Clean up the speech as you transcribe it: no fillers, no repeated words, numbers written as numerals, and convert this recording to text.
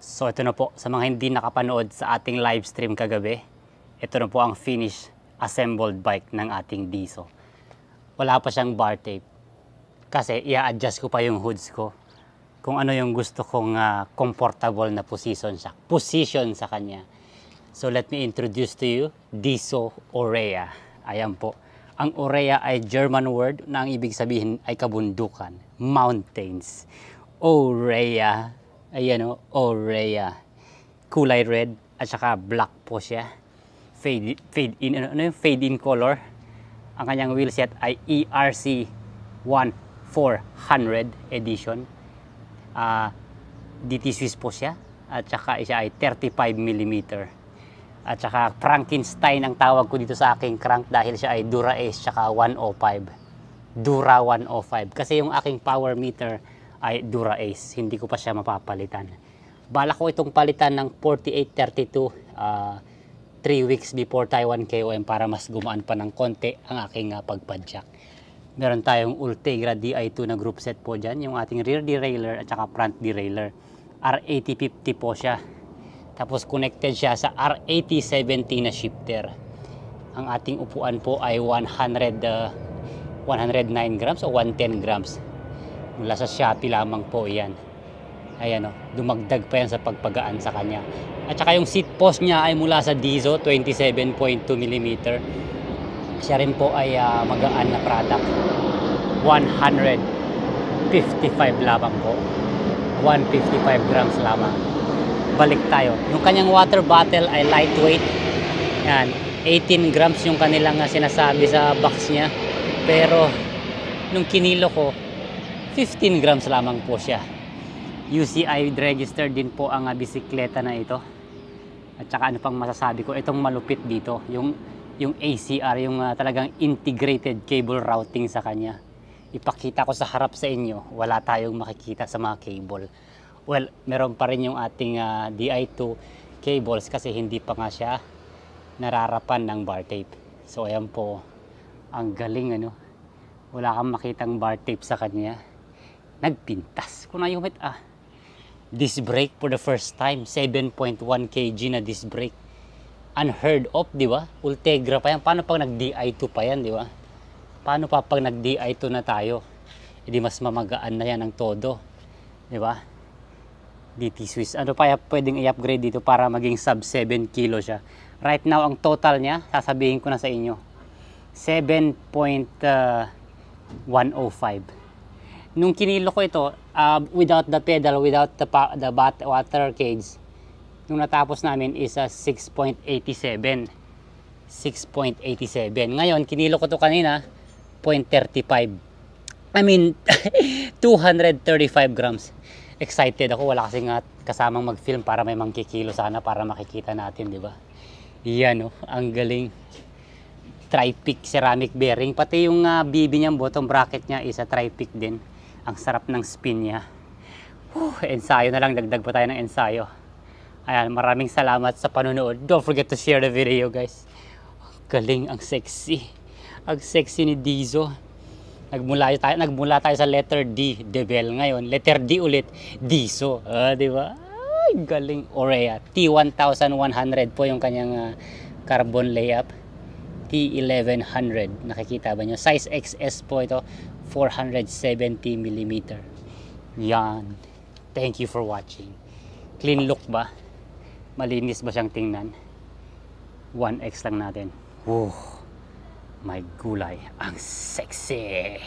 So ito na po, sa mga hindi nakapanood sa ating live stream kagabi, ito na po ang finished assembled bike ng ating Diso. Wala pa siyang bar tape kasi i-adjust ko pa yung hoods ko kung ano yung gusto kong comfortable na position sa kanya. So let me introduce to you Diso Orea. Ayan po. Ang Orea ay German word na ang ibig sabihin ay kabundukan, mountains. Orea. Ayan o, Orea. Kulay red at saka black po siya. Fade in color. Ang kanyang wheelset ay ERC 1400 edition. DT Swiss po siya. At saka siya ay 35 mm. At saka Frankenstein ang tawag ko dito sa aking crank dahil siya ay Dura Ace tsaka 105. Dura 105. Kasi yung aking power meter ay Dura Ace. Hindi ko pa siya mapapalitan. Bala ko itong palitan ng 4832 3 weeks before Taiwan KOM para mas gumaan pa ng konti ang aking pagpadyak. Meron tayong Ultegra Di2 na group set po dyan. Yung ating rear derailleur at saka front derailleur. R8050 po siya. Tapos connected siya sa R8070 na shifter. Ang ating upuan po ay 109 grams o 110 grams. Mula sa Shopee lamang po yan. Ayan o, dumagdag pa yan sa pagpagaan sa kanya. At saka yung seat post niya ay mula sa Diso, 27.2 mm. Siya rin po ay magaan na product. 155 lamang po. 155 grams lamang. Balik tayo. Yung kanyang water bottle ay lightweight. Yan, 18 grams yung kanilang sinasabi sa box niya. Pero, nung kinilo ko, 15 grams lamang po siya. UCI registered din po ang bisikleta na ito. At saka ano pang masasabi ko, itong malupit dito, yung ACR, yung talagang integrated cable routing sa kanya. Ipakita ko sa harap sa inyo, wala tayong makikita sa mga cable. Well, meron pa rin yung ating Di2 cables kasi hindi pa nga siya nararapan ng bar tape. So ayan po, ang galing ano. Wala kang makitang bar tape sa kanya. Nagpintas ko na yung disc brake for the first time. 7.1 kg na disc brake. Unheard of, di ba? Ultegra pa yan. Paano pag nag-Di2 pa yan, di ba? Paano pa pag nag-Di2 na tayo? Hindi mas mamagaan na yan ang todo. Di ba? DT Swiss. Ano pa pwedeng i-upgrade dito para maging sub 7 kilo siya? Right now, ang total niya, sasabihin ko na sa inyo, 7.105. Nung kinilo ko ito, without the pedal, without the water cage, nung natapos namin is 6.87. 6.87. Ngayon, kinilo ko to kanina, 0.35. I mean, 235 grams. Excited ako. Wala kasing kasamang mag-film para may mangkikilo sana para makikita natin, di ba? Yan, ang galing. Tri-peak ceramic bearing. Pati yung BB niyang bottom bracket niya is tri-peak din. Ang sarap ng spin niya. Ensayo na lang. Dagdag pa tayo ng ensayo. Ayan, maraming salamat sa panonood. Don't forget to share the video, guys. Galing, ang sexy. Ang sexy ni Diso. Nagmula tayo sa letter D, Debel. Ngayon, letter D ulit, Diso. Di ba? Ay, galing. Orea. T1100 po yung kanyang carbon layup. T1100. Nakikita ba nyo? Size XS po ito. 470 mm. Yan. Thank you for watching. Clean look ba? Malinis ba siyang tingnan? 1X lang natin. My gulay. Ang sexy!